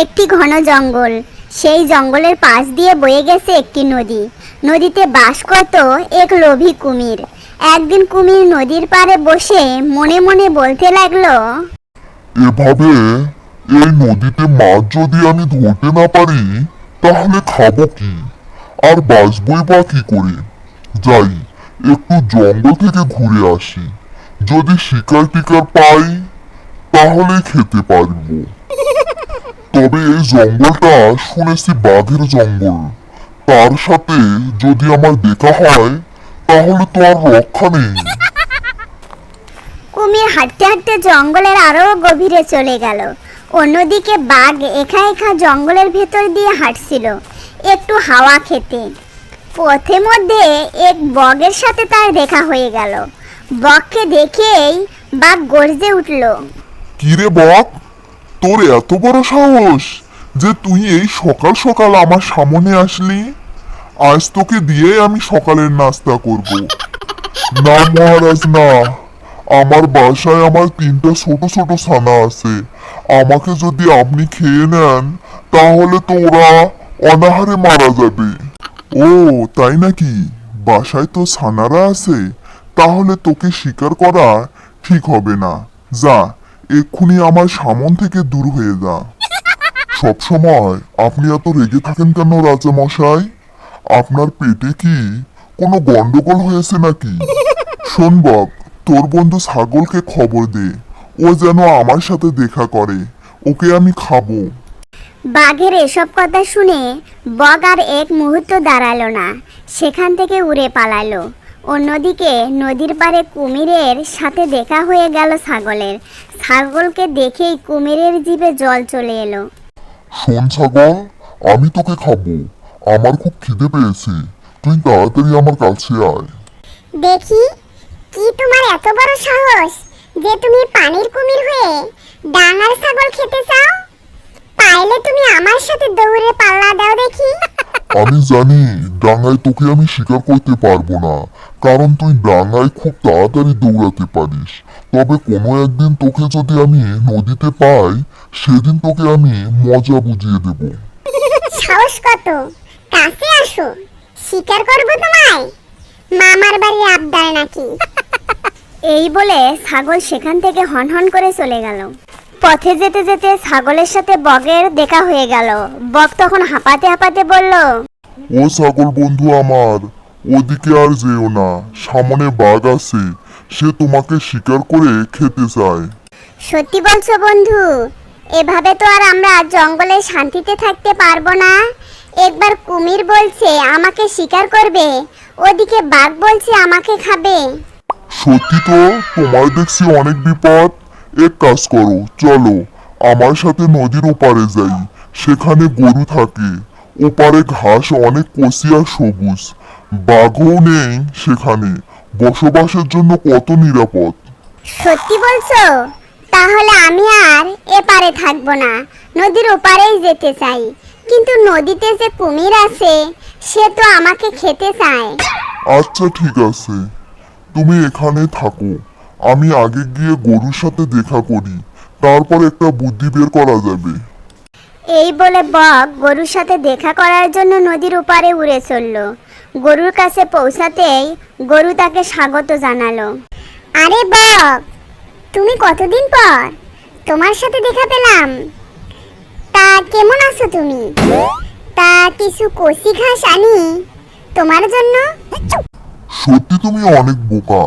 একটি ঘন জঙ্গল। সেই জঙ্গলের পাশ দিয়ে বয়ে গেছে একটি নদী। নদীতে বাস করত এক লোভী কুমির। একদিন কুমির নদীর পাড়ে বসে মনে মনে বলতে লাগলো, এভাবে এই নদীতে মাছ যদি আমি ধরতে না পারি তাহলে খাবো কি, আর বাঁচবই বা কি করে। যাই, একটু জঙ্গল থেকে ঘুরে আসি, যদি শিকার টিকার পাই তাহলে খেতে পারবো। তবে এই জঙ্গলটা শুনেছি বাঘের জঙ্গল, তার সাথে যদি আমার দেখা হয় তাহলে তো আর রক্ষা নেই। কুমির হাঁটতে হাঁটতে জঙ্গলের আরো গভীরে চলে গেল। অন্যদিকে বাঘ একা একা জঙ্গলের ভেতর দিয়ে হাঁটছিল একটু হাওয়া খেতে। পথে মধ্যে এক বগের সাথে তার দেখা হয়ে গেল। বককে দেখেই বাঘ গর্জে উঠল। কিরে বক, তোর এত বড় সাহস যে তুই এই সকাল সকাল আমার সামনে আসলি? আজ তোকে দিয়ে আমি সকালের নাস্তা করব। না মহারাজ না, আমার বাসায় আমার 3টা ছোট ছোট ছানা আছে, আমাকে যদি আপনি খেয়ে নেন তাহলে তো ওরা অনাহারে মারা যাবে। ও তাই নাকি? বাসায় তো ছানারা আছে, তাহলে তোকে শিকার করা ঠিক হবে না। যা, এক্ষুনি আমার সামন থেকে দূর হয়ে যা। সব সময় আপনি এত রেগে থাকেন কেন রাজা মশাই? আপনার পেটে কি কোনো গন্ডগোল হয়েছে নাকি? শোন বক, তোর বন্ধু ছাগলকে খবর দে, ও যেন আমার সাথে দেখা করে, ওকে আমি খাবো। বাঘের এসব কথা শুনে বক আর এক মুহূর্ত দাঁড়ালো না, সেখান থেকে উড়ে পালালো। অন্যদিকে নদীর পাড়ে কুমিরের সাথে দেখা হয়ে গেল ছাগলের। ছাগলকে দেখেই কুমিরের জিভে জল চলে এলো। শোন ছাগল, আমি তোকে খাবো, আমার খুব খিদে পেয়েছে, তুই তাড়াতাড়ি আমার কাছে আয়। দেখি, কি তোমার এত বড় সাহস যে তুমি পানির কুমির হয়ে ডাঙার ছাগল খেতে চাও? পাইলে তুমি আমার সাথে দৌড়ে পাল্লা দাও দেখি। আমি জানি ডাঙায় তোকে আমি শিকার করতে পারবো না, কারণ তুই ডাঙায় খুব তাড়াতাড়ি দৌড়াতে পারিস। তবে কোনো একদিন তোকে যদি আমি নদীতে পাই, সেদিন তোকে আমি মজা বুঝিয়ে দেব। সাহস কত, কাছে আসো, শিকার করবো তোমায়। মামার বাড়ি আবদার নাকি? এই বলে ছাগল সেখান থেকে হনহন করে চলে গেল। পথে যেতে যেতে ছাগলের সাথে বগের দেখা হয়ে গেল। বক তখন হাঁপাতে হাঁপাতে বলল, ও ছাগল বন্ধু আমার, ওদিকে আর যেও না, সামনে বাঘ আছে, সে তোমাকে শিকার করে খেতে চায়। সত্যি বলছো বন্ধু? এভাবে তো আর আমরা জঙ্গলে শান্তিতে থাকতে পারবো না। একবার কুমির বলছে আমাকে শিকার করবে, ওদিকে বাঘ বলছে আমাকে খাবে। সত্যি তো, তোমার দেখছি অনেক বিপদ। এক কাজ করো, চলো আমার সাথে নদীর ওপারে যাই, সেখানে গরু থাকে, ওপারে ঘাস অনেক কচি আর সবুজ, বাঘও নেই সেখানে, বসবাসের জন্য কত নিরাপদ। সত্যি বলছো? তাহলে আমি আর এপারে থাকবো না, নদীর ওপারেই যেতে চাই। কিন্তু নদীতে যে কুমির আছে সে তো আমাকে খেতে চায়। আচ্ছা ঠিক আছে, তুমি এখানে থাকো, আমি আগে গিয়ে গরুর সাথে দেখা করি, তারপর একটা বুদ্ধি বের করা যাবে। এই বলে বক গরুর সাথে দেখা করার জন্য নদীর ওপারে উড়ে চলল। গরুর কাছে পৌঁছাতেই গরু তাকে স্বাগত জানালো। আরে বক, তুমি কতদিন পর তোমার সাথে দেখা পেলাম। তা কেমন আছো তুমি? তা কিছু কচি ঘাস আনি তোমার জন্য। সত্যি তুমি অনেক বোকা,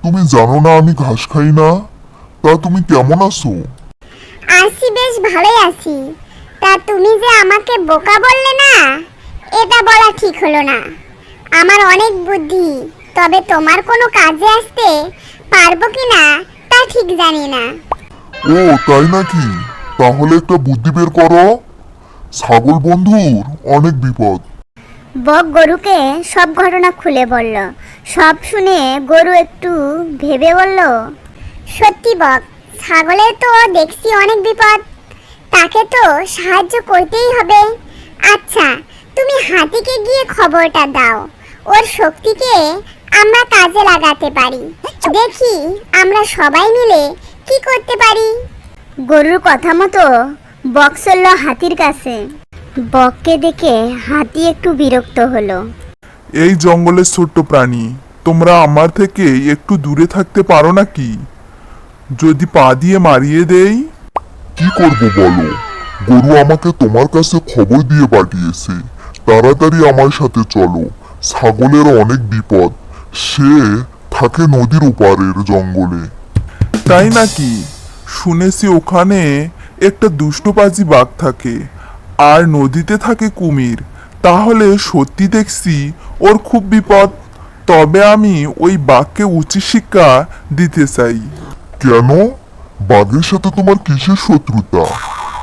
তুমি জানো না আমি ঘাস খাই না? তা তুমি কেমন আছো? আছি, বেশ ভালোই আছি। তা তুমি যে আমাকে বোকা বললে না, এটা বলা ঠিক হলো না। আমার অনেক বুদ্ধি, তবে তোমার কোনো কাজে আসতে পারবো কিনা তা ঠিক জানি না। ও তাই নাকি? তাহলে একটা বুদ্ধি বের করো। ছাগল বন্ধুর অনেক বিপদ। বক গরুকে সব ঘটনা খুলে বলল। সব শুনে গরু একটু ভেবে বলল, সত্যি বক, ছাগলের তো দেখছি অনেক বিপদ, তাকে তো সাহায্য করতেই হবে। আচ্ছা, তুমি হাতিকে গিয়ে খবরটা দাও, ওর শক্তিকে আমরা কাজে লাগাতে পারি। দেখি আমরা সবাই মিলে কি করতে পারি। গরুর কথা মতো বক চলল হাতির কাছে। বককে দেখে হাতি একটু বিরক্ত হলো। এই জঙ্গলের ছোট্ট প্রাণী, তোমরা আমার থেকে একটু দূরে থাকতে পারো নাকি? যদি পা দিয়ে মারিয়ে দেই? কি করব বলো? গরু আমাকে তোমার কাছে খবর দিয়ে পাঠিয়েছে, তাড়াতাড়ি আমার সাথে চলো। ছাগলের অনেক বিপদ, সে থাকে নদীর ওপারের জঙ্গলে। তাই নাকি? শুনেছি ওখানে একটা দুষ্টবাজি বাঘ থাকে, আর নদীতে থাকে কুমির। তাহলে সত্যি দেখছি ওর খুব বিপদ। তবে আমি ওই বাঘকে উচিত শিক্ষা দিতে চাই। কেন? বাঘের সাথে তোমার কিসের শত্রুতা?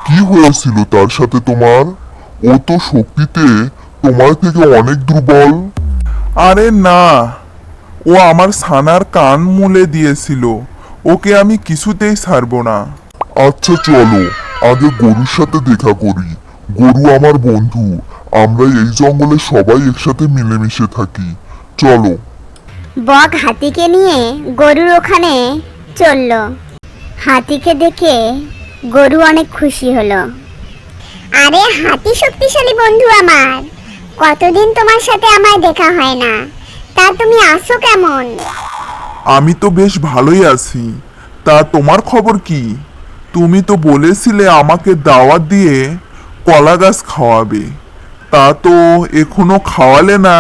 কি হয়েছিল তার সাথে তোমার? ও তো শক্তিতে তোমার থেকে অনেক দুর্বল। আরে না, ও আমার ছানার কান মুলে দিয়েছিল। ওকে আমি কিছুতেই ছাড়বো না। আচ্ছা চলো, আগে গরুর সাথে দেখা করি। গরু আমার বন্ধু, আমরা এই জঙ্গলে সবাই একসাথে মিলেমিশে থাকি। চলো। বক হাতিকে নিয়ে গরুর ওখানে চলল। হাতিকে দেখে গরু অনেক খুশি হলো। আরে হাতি শক্তিশালী বন্ধু আমার, কতদিন তোমার সাথে আমার দেখা হয় না, তা তুমি আছো কেমন? আমি তো বেশ ভালোই আছি। তা তোমার খবর কি? তুমি তো বলেছিলে আমাকে দাওয়াত দিয়ে কলা গাছ খাওয়াবে। তা তো এখনো খাওয়ালে না।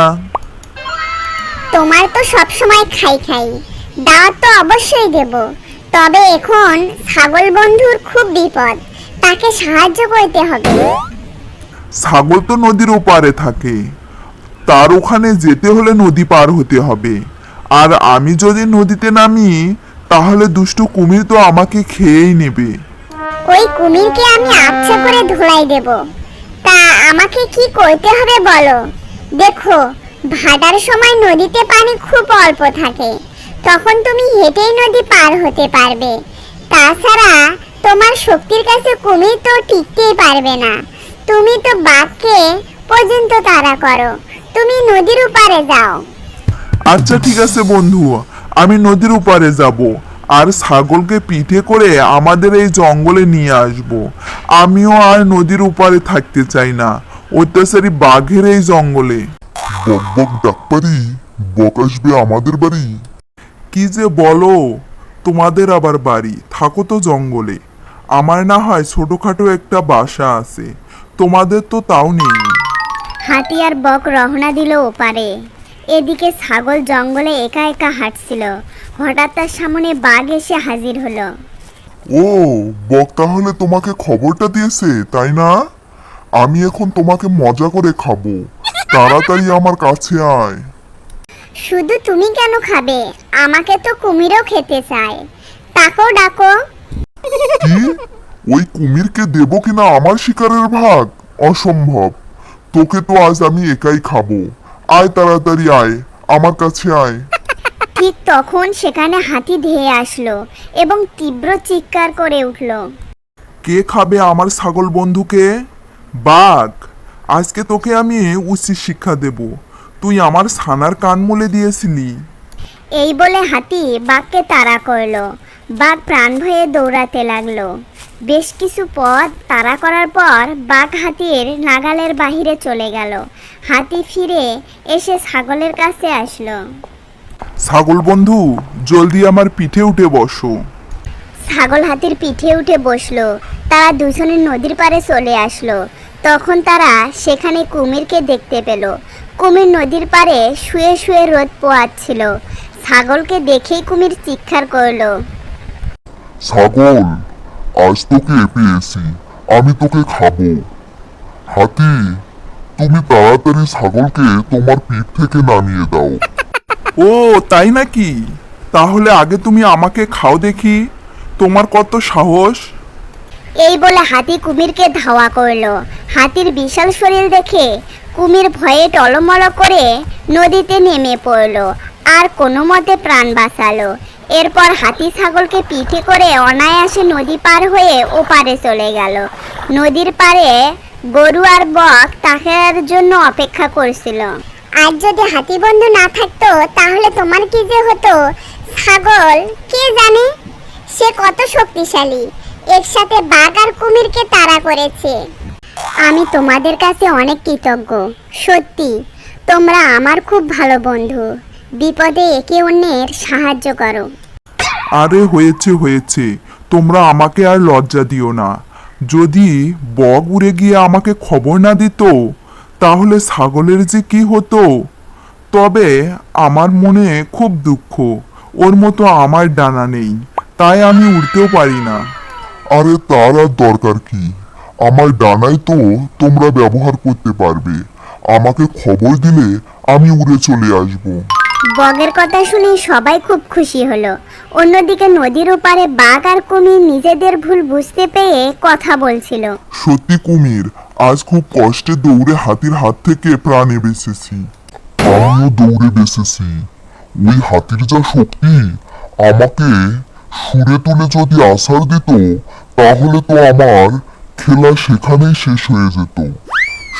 তোমার তো সব সময় খাই খাই, দাওয়াত তো অবশ্যই দেব। তবে এখন ছাগল বন্ধুর খুব বিপদ, তাকে সাহায্য করতে হবে। ছাগল তো নদীর ওপারে থাকে, তার ওখানে যেতে হলে নদী পার হতে হবে। আর আমি যদি নদীতে নামি, তাহলে দুষ্ট কুমির তো আমাকে খেয়েই নেবে। ওই কুমিরকে আমি আচ্ছা করে ধোলাই দেব। তা আমাকে কি করতে হবে বলো? দেখো, ভাটার সময় নদীতে পানি খুব অল্প থাকে, তখন তুমি হেঁটেই নদী পার হতে পারবে। তাছাড়া তোমার শক্তির কাছে কুমির তো টিকতেই পারবে না। তুমি তো বাঘকে পর্যন্ত তাড়া করো, তুমি নদীর ওপারে যাও। আচ্ছা ঠিক আছে বন্ধু, আমি নদীর ওপারে যাব আর ছাগলকে পিঠে করে আমাদের এই জঙ্গলে নিয়ে আসব। আমিও আর নদীর ওপারে থাকতে চাই না, অত্যাচারী বাঘের এই জঙ্গলে। বক বক ডাক পারি? বক আসবে আমাদের বাড়ি? কি যে বলো, তোমাদের আবার বাড়ি? থাকো তো জঙ্গলে। আমার না হয় ছোটখাটো একটা বাসা আছে, তোমাদের তো তাও নেই। হাতি আর বক রওনা দিল ওপারে। এদিকে ছাগল জঙ্গলে একা একা হাঁটছিল। হঠাৎ তার সামনে বাঘ এসে হাজির হলো। ও, বক তাহলে তোমাকে খবরটা দিয়েছে, তাই না? আমি এখন তোমাকে মজা করে খাবো, তাড়াতাড়ি আমার কাছে আয়। শুধু তুমি কেন খাবে? আমাকে তো কুমিরও খেতে চায়, তাকেও ডাকো। কি? ওই কুমিরকে দেবো কিনা আমার শিকারের ভাগ? অসম্ভব। তোকে তো আজ আমি একাই খাবো। আয় তাড়াতাড়ি আয়, আমার কাছে আয়। ঠিক তখন সেখানে হাতি ধেয়ে আসলো এবং তীব্র চিৎকার করে উঠল। কে খাবে আমার ছাগল বন্ধুকে? বাঘ, আজকে তোকে আমি উচিত শিক্ষা দেব। তুই আমার ছানার কান মুলে দিয়েছিলি। এই বলে হাতি বাঘকে তাড়া করলো। বাঘ প্রাণ ভয়ে দৌড়াতে লাগলো। বেশ কিছু পথ তাড়া করার পর বাঘ হাতির নাগালের বাহিরে চলে গেল। হাতি ফিরে এসে ছাগলের কাছে আসলো। ছাগল বন্ধু, জলদি আমার পিঠে উঠে বসো। ছাগল হাতির পিঠে উঠে বসলো। তারা দুজনে নদীর পাড়ে চলে আসলো। তখন তারা সেখানে কুমিরকে দেখতে পেল। কুমির নদীর পাড়ে শুয়ে শুয়ে রোদ পোয়াচ্ছিল। ছাগলকে দেখেই কুমির চিৎকার করলো। ছাগল, আজ তোকে পেয়েছি, আমি তোকে খাবো। হাতি, তুমি তাড়াতাড়ি ছাগলকে তোমার পিঠ থেকে নামিয়ে দাও। ও তাই নাকি? তাহলে আগে তুমি আমাকে খাও দেখি, তোমার কত সাহস। এই বলে হাতি কুমিরকে ধাওয়া করলো। হাতির বিশাল শরীর দেখে কুমির ভয়ে টলমল করে নদীতে নেমে পড়লো আর কোনো মতে প্রাণ বাঁচালো। এরপর হাতি ছাগলকে পিঠে করে অনায়াসে নদী পার হয়ে ওপারে চলে গেল। নদীর পাড়ে গরু আর বক তাদের জন্য অপেক্ষা করছিল। আর যদি হাতি বন্ধু না থাকতো তাহলে তোমার কি যে হতো? ছাগল কে জানে, সে কত শক্তিশালী। একসাথে বাঘ আর কুমিরকে তাড়া করেছে। আমি তোমাদের কাছে অনেক কৃতজ্ঞ। সত্যি তোমরা আমার খুব ভালো বন্ধু। বিপদে একে অন্যের সাহায্য করো। আরে হয়েছে হয়েছে, তোমরা আমাকে আর লজ্জা দিও না। যদি বক উড়ে গিয়ে আমাকে খবর না দিত তাহলে ছাগলের যে কি হতো। তবে আমার মনে খুব দুঃখ, ওর মতো আমার ডানা নেই, তাই আমি উড়তেও পারি না। আরে তার আর দরকার কি, আমার ডানায় তো তোমরা ব্যবহার করতে পারবে। আমাকে খবর দিলে আমি উড়ে চলে আসবো। বগের কথা শুনে সবাই খুব খুশি হলো। অন্যদিকে নদীর ওপারে বাঘ আর কুমির নিজেদের ভুল বুঝতে পেরে কথা বলছিল। সত্যি কুমির, আজ খুব কষ্টে দৌড়ে হাতির হাত থেকে প্রাণে বেঁচেছি। আমিও দৌড়ে বেঁচেছি। ওই হাতির যা শক্তি, আমাকে সুরে তুলে যদি আছাড় দিত তাহলে তো আমার খেলা সেখানেই শেষ হয়ে যেত।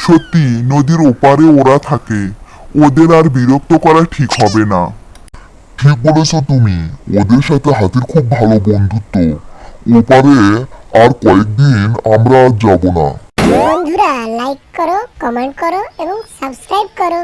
সত্যি নদীর ওপারে ওরা থাকে, ওদের আর বিরক্ত করা ঠিক হবে না। ঠিক বলেছ তুমি, ওদের সাথে হাতির খুব ভালো বন্ধুত্ব। ওপারে আর কয়েকদিন আমরা আর যাব না। বন্ধুরা লাইক করো, কমেন্ট করো এবং সাবস্ক্রাইব করো।